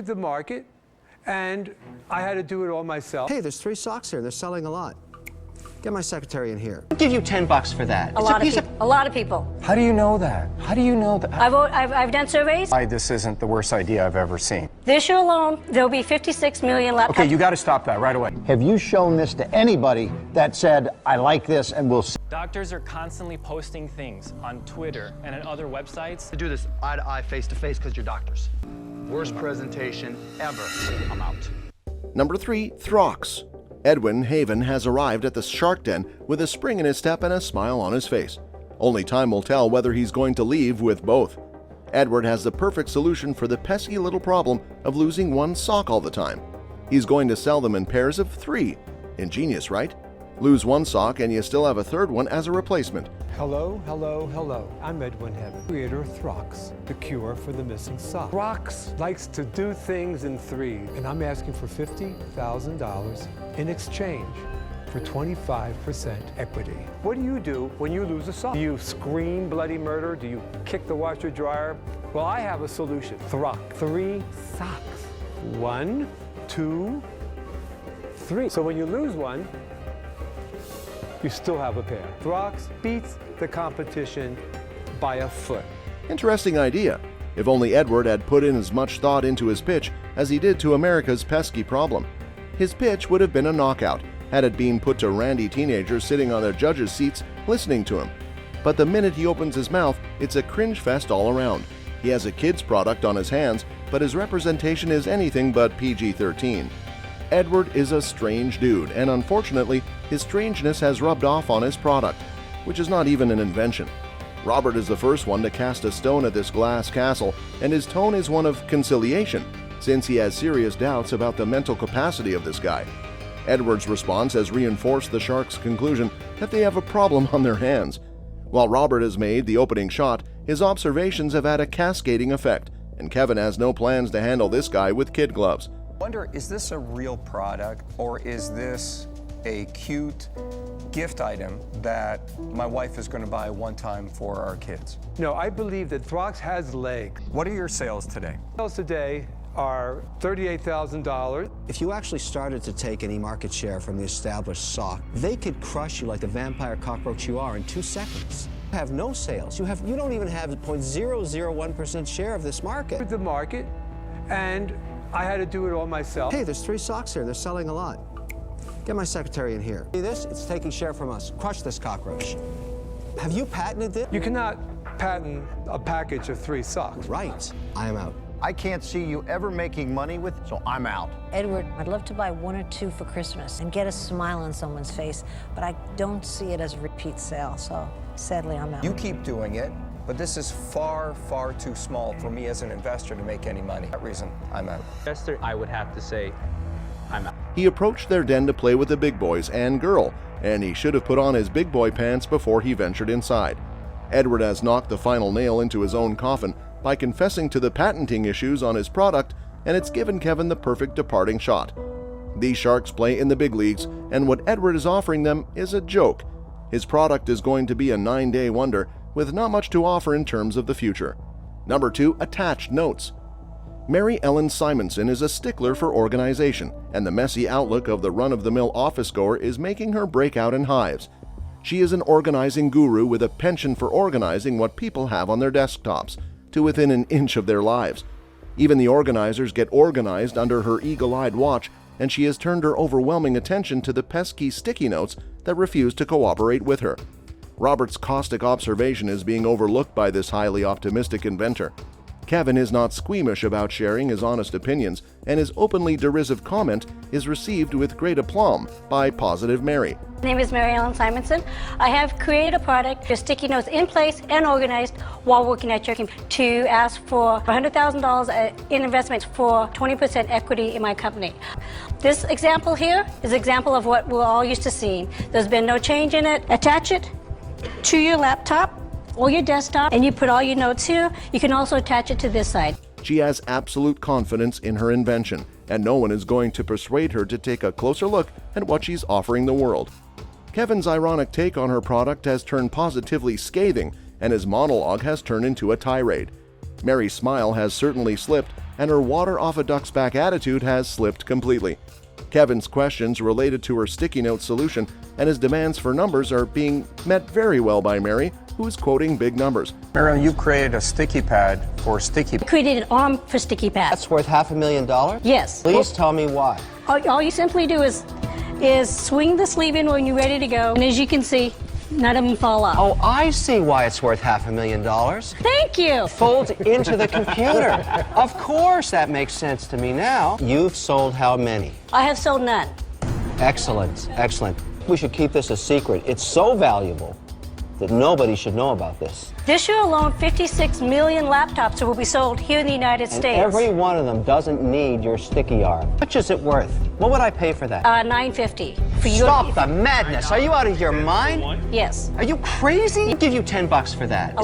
The market, and I had to do it all myself. Hey, there's 3 socks here. They're selling a lot. Get my secretary in here. I'll give you $10 for that. A lot of people. How do you know that? How do you know that? I've done surveys. This isn't the worst idea I've ever seen. This year alone, there'll be 56 million laptops. Okay, you got to stop that right away. Have you shown this to anybody that said, I like this and will see? Doctors are constantly posting things on Twitter and on other websites. To do this eye-to-eye, face-to-face, because you're doctors. Worst presentation ever. I'm out. Number 3, Throx. Edwin Haven has arrived at the Shark Den with a spring in his step and a smile on his face. Only time will tell whether he's going to leave with both. Edward has the perfect solution for the pesky little problem of losing one sock all the time. He's going to sell them in pairs of 3. Ingenious, right? Lose one sock and you still have a third one as a replacement. Hello, hello, hello. I'm Edwin Haven, creator of Throx, the cure for the missing sock. Throx likes to do things in 3s, and I'm asking for $50,000 in exchange for 25% equity. What do you do when you lose a sock? Do you scream bloody murder? Do you kick the washer dryer? Well, I have a solution. Throx. 3 socks. 1, 2, 3. So when you lose one, you still have a pair. Throx beats the competition by a foot. Interesting idea. If only Edward had put in as much thought into his pitch as he did to America's pesky problem. His pitch would have been a knockout had it been put to randy teenagers sitting on their judges' seats listening to him. But the minute he opens his mouth, it's a cringe fest all around. He has a kid's product on his hands, but his representation is anything but PG-13. Edward is a strange dude, and unfortunately, his strangeness has rubbed off on his product, which is not even an invention. Robert is the first one to cast a stone at this glass castle, and his tone is one of conciliation, since he has serious doubts about the mental capacity of this guy. Edward's response has reinforced the Sharks' conclusion that they have a problem on their hands. While Robert has made the opening shot, his observations have had a cascading effect, and Kevin has no plans to handle this guy with kid gloves. I wonder, is this a real product, or is this a cute gift item that my wife is going to buy one time for our kids? No, I believe that Throx has legs. What are your sales today? Sales today are $38,000. If you actually started to take any market share from the established sock, they could crush you like the vampire cockroach you are in 2 seconds. You have no sales. You don't even have 0.001% share of this market. The market, and I had to do it all myself. Hey, there's 3 socks here. They're selling a lot. Get my secretary in here. See this? It's taking share from us. Crush this cockroach. Have you patented this? You cannot patent a package of 3 socks. Right. I am out. I can't see you ever making money with, so I'm out. Edward, I'd love to buy 1 or 2 for Christmas and get a smile on someone's face, but I don't see it as a repeat sale, so sadly I'm out. You keep doing it, but this is far, far too small for me as an investor to make any money. For that reason, I'm out. Investor, I would have to say, I'm out. He approached their den to play with the big boys and girl, and he should have put on his big boy pants before he ventured inside. Edward has knocked the final nail into his own coffin by confessing to the patenting issues on his product, and it's given Kevin the perfect departing shot. These Sharks play in the big leagues, and what Edward is offering them is a joke. His product is going to be a 9-day wonder with not much to offer in terms of the future. Number 2, attached notes. Mary Ellen Simonson is a stickler for organization, and the messy outlook of the run-of-the-mill office goer is making her break out in hives. She is an organizing guru with a penchant for organizing what people have on their desktops to within an inch of their lives. Even the organizers get organized under her eagle-eyed watch, and she has turned her overwhelming attention to the pesky sticky notes that refuse to cooperate with her. Robert's caustic observation is being overlooked by this highly optimistic inventor. Kevin is not squeamish about sharing his honest opinions, and his openly derisive comment is received with great aplomb by positive Mary. My name is Mary Ellen Simonson. I have created a product with sticky notes in place and organized while working at your company to ask for $100,000 in investments for 20% equity in my company. This example here is an example of what we're all used to seeing. There's been no change in it. Attach it to your laptop or your desktop, and you put all your notes here. You can also attach it to this side. She has absolute confidence in her invention, and no one is going to persuade her to take a closer look at what she's offering the world. Kevin's ironic take on her product has turned positively scathing, and his monologue has turned into a tirade. Mary's smile has certainly slipped, and her water off a duck's back attitude has slipped completely. Kevin's questions related to her sticky note solution and his demands for numbers are being met very well by Mary, who is quoting big numbers. Marilyn, you've created a sticky pad for sticky. I created an arm for sticky pads. That's worth $500,000? Yes. Please tell me why. All you simply do is swing the sleeve in when you're ready to go, and as you can see, none of them fall off. Oh, I see why it's worth $500,000. Thank you. Folds into the computer. Of course, that makes sense to me now. You've sold how many? I have sold none. Excellent, excellent. We should keep this a secret. It's so valuable that nobody should know about this. This year alone, 56 million laptops will be sold here in the United States. Every one of them doesn't need your sticky arm. How much is it worth? What would I pay for that? $950 for you. Stop the madness! Are you out of your mind? Yes. Are you crazy? I'll give you $10 for that. A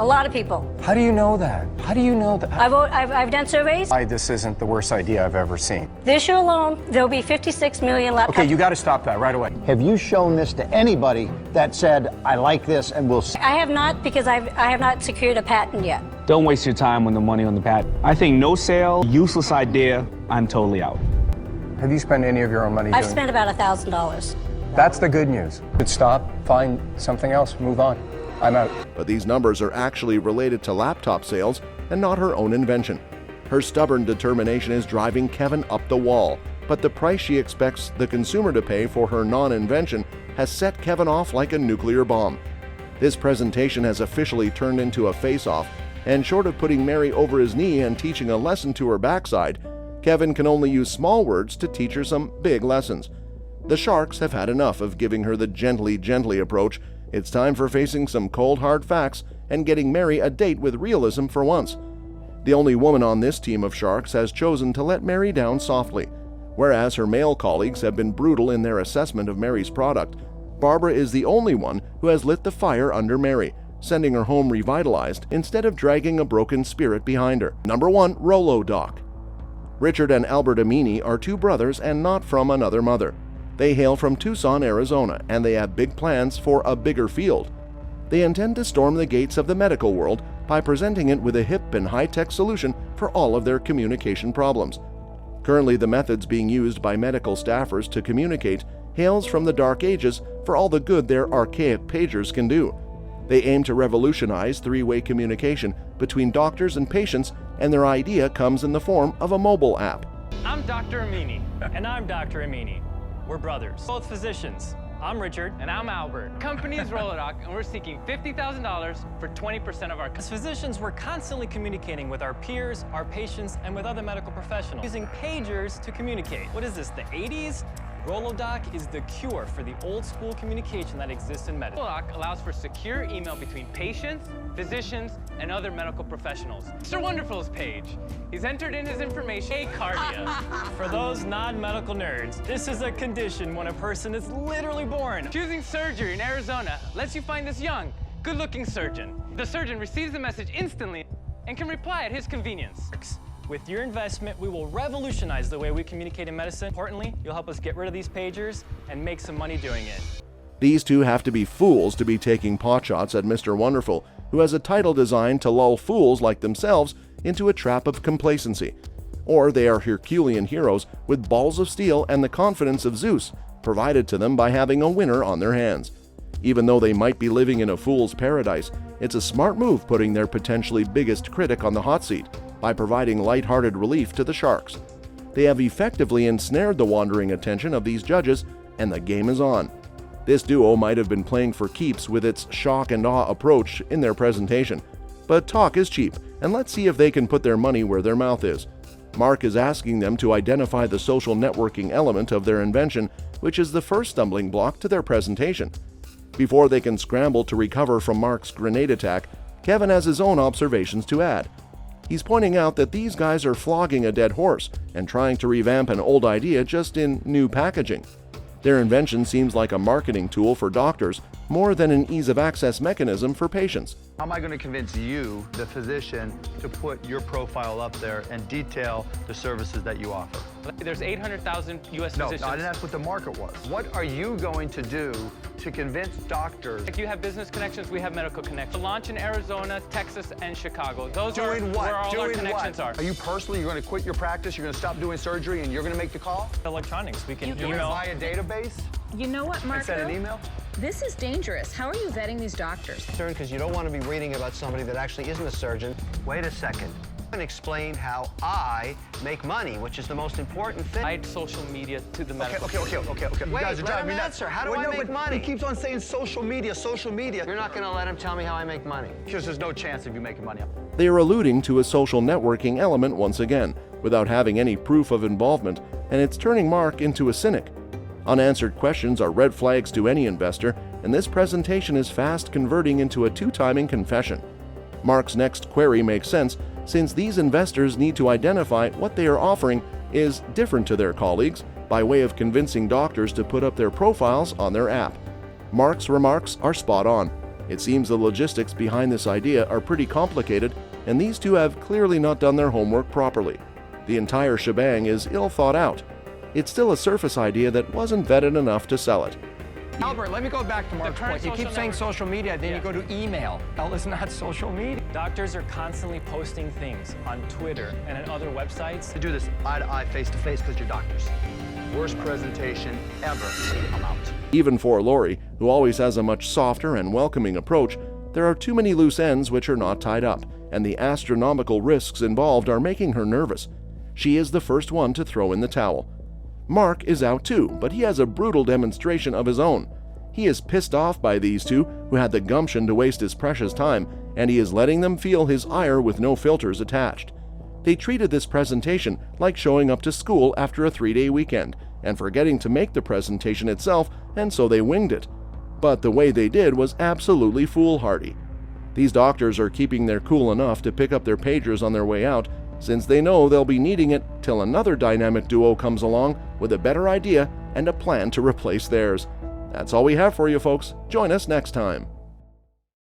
lot of people. How do you know that? How do you know that? I've done surveys. This isn't the worst idea I've ever seen. This year alone, there'll be 56 million laptops. Okay, you got to stop that right away. Have you shown this to anybody that said, I like this and will see? I have not, because I have not secured a patent yet. Don't waste your time on the money on the patent. I think no sale, useless idea, I'm totally out. Have you spent any of your own money I've doing spent about $1,000. That's the good news. Could stop, find something else, move on. I'm out. But these numbers are actually related to laptop sales and not her own invention. Her stubborn determination is driving Kevin up the wall, but the price she expects the consumer to pay for her non-invention has set Kevin off like a nuclear bomb. This presentation has officially turned into a face-off, and short of putting Mary over his knee and teaching a lesson to her backside, Kevin can only use small words to teach her some big lessons. The Sharks have had enough of giving her the gently approach. It's time for facing some cold hard facts and getting Mary a date with realism for once. The only woman on this team of Sharks has chosen to let Mary down softly. Whereas her male colleagues have been brutal in their assessment of Mary's product, Barbara is the only one who has lit the fire under Mary, sending her home revitalized instead of dragging a broken spirit behind her. Number 1, Rolodoc. Richard and Albert Amini are two brothers and not from another mother. They hail from Tucson, Arizona, and they have big plans for a bigger field. They intend to storm the gates of the medical world by presenting it with a hip and high-tech solution for all of their communication problems. Currently, the methods being used by medical staffers to communicate hails from the dark ages for all the good their archaic pagers can do. They aim to revolutionize three-way communication between doctors and patients, and their idea comes in the form of a mobile app. I'm Dr. Amini. And I'm Dr. Amini. We're brothers, both physicians. I'm Richard. And I'm Albert. Company is Rolodoc, and we're seeking $50,000 for 20% of our... As physicians, we're constantly communicating with our peers, our patients, and with other medical professionals, using pagers to communicate. What is this, the 80s? Rolodoc is the cure for the old school communication that exists in medicine. Rolodoc allows for secure email between patients, physicians, and other medical professionals. Mr. Wonderful's page. He's entered in his information, acardia. For those non-medical nerds, this is a condition when a person is literally born. Choosing surgery in Arizona lets you find this young, good-looking surgeon. The surgeon receives the message instantly and can reply at his convenience. With your investment, we will revolutionize the way we communicate in medicine. Importantly, you'll help us get rid of these pagers and make some money doing it. These two have to be fools to be taking potshots at Mr. Wonderful, who has a title designed to lull fools like themselves into a trap of complacency. Or they are Herculean heroes with balls of steel and the confidence of Zeus, provided to them by having a winner on their hands. Even though they might be living in a fool's paradise, it's a smart move putting their potentially biggest critic on the hot seat by providing light-hearted relief to the Sharks. They have effectively ensnared the wandering attention of these judges, and the game is on. This duo might have been playing for keeps with its shock and awe approach in their presentation. But talk is cheap, and let's see if they can put their money where their mouth is. Mark is asking them to identify the social networking element of their invention, which is the first stumbling block to their presentation. Before they can scramble to recover from Mark's grenade attack, Kevin has his own observations to add. He's pointing out that these guys are flogging a dead horse and trying to revamp an old idea just in new packaging. Their invention seems like a marketing tool for doctors more than an ease-of-access mechanism for patients. How am I going to convince you, the physician, to put your profile up there and detail the services that you offer? There's 800,000 U.S. physicians. No, I didn't ask what the market was. What are you going to do to convince doctors. If you have business connections, we have medical connections. Launch in Arizona, Texas, and Chicago. Those are where all our connections are. Are you personally, you're going to quit your practice, you're going to stop doing surgery, and you're going to make the call? Electronics, we can You're going to buy a database? You know what, Marco? And send an email? This is dangerous. How are you vetting these doctors? Because you don't want to be reading about somebody that actually isn't a surgeon. Wait a second. And explain how I make money, which is the most important thing. Hide social media to the medical. Okay. You Wait, guys are let driving him me nuts. answer. How do I make money? He keeps on saying social media, social media. You're not going to let him tell me how I make money. Because there's no chance of you making money. They are alluding to a social networking element once again, without having any proof of involvement, and it's turning Mark into a cynic. Unanswered questions are red flags to any investor, and this presentation is fast converting into a two-timing confession. Mark's next query makes sense, since these investors need to identify what they are offering is different to their colleagues by way of convincing doctors to put up their profiles on their app. Mark's remarks are spot on. It seems the logistics behind this idea are pretty complicated, and these two have clearly not done their homework properly. The entire shebang is ill thought out. It's still a surface idea that wasn't vetted enough to sell it. Albert, let me go back to Mark's point. You keep saying social media, then you go to email. Hell, it's not social media. Doctors are constantly posting things on Twitter and on other websites. To do this eye-to-eye, face-to-face, because you're doctors. Worst presentation ever. I'm out. Even for Lori, who always has a much softer and welcoming approach, there are too many loose ends which are not tied up, and the astronomical risks involved are making her nervous. She is the first one to throw in the towel. Mark is out too, but he has a brutal demonstration of his own. He is pissed off by these two who had the gumption to waste his precious time, and he is letting them feel his ire with no filters attached. They treated this presentation like showing up to school after a 3-day weekend and forgetting to make the presentation itself, and so they winged it. But the way they did was absolutely foolhardy. These doctors are keeping their cool enough to pick up their pagers on their way out, since they know they'll be needing it till another dynamic duo comes along with a better idea and a plan to replace theirs. That's all we have for you, folks. Join us next time.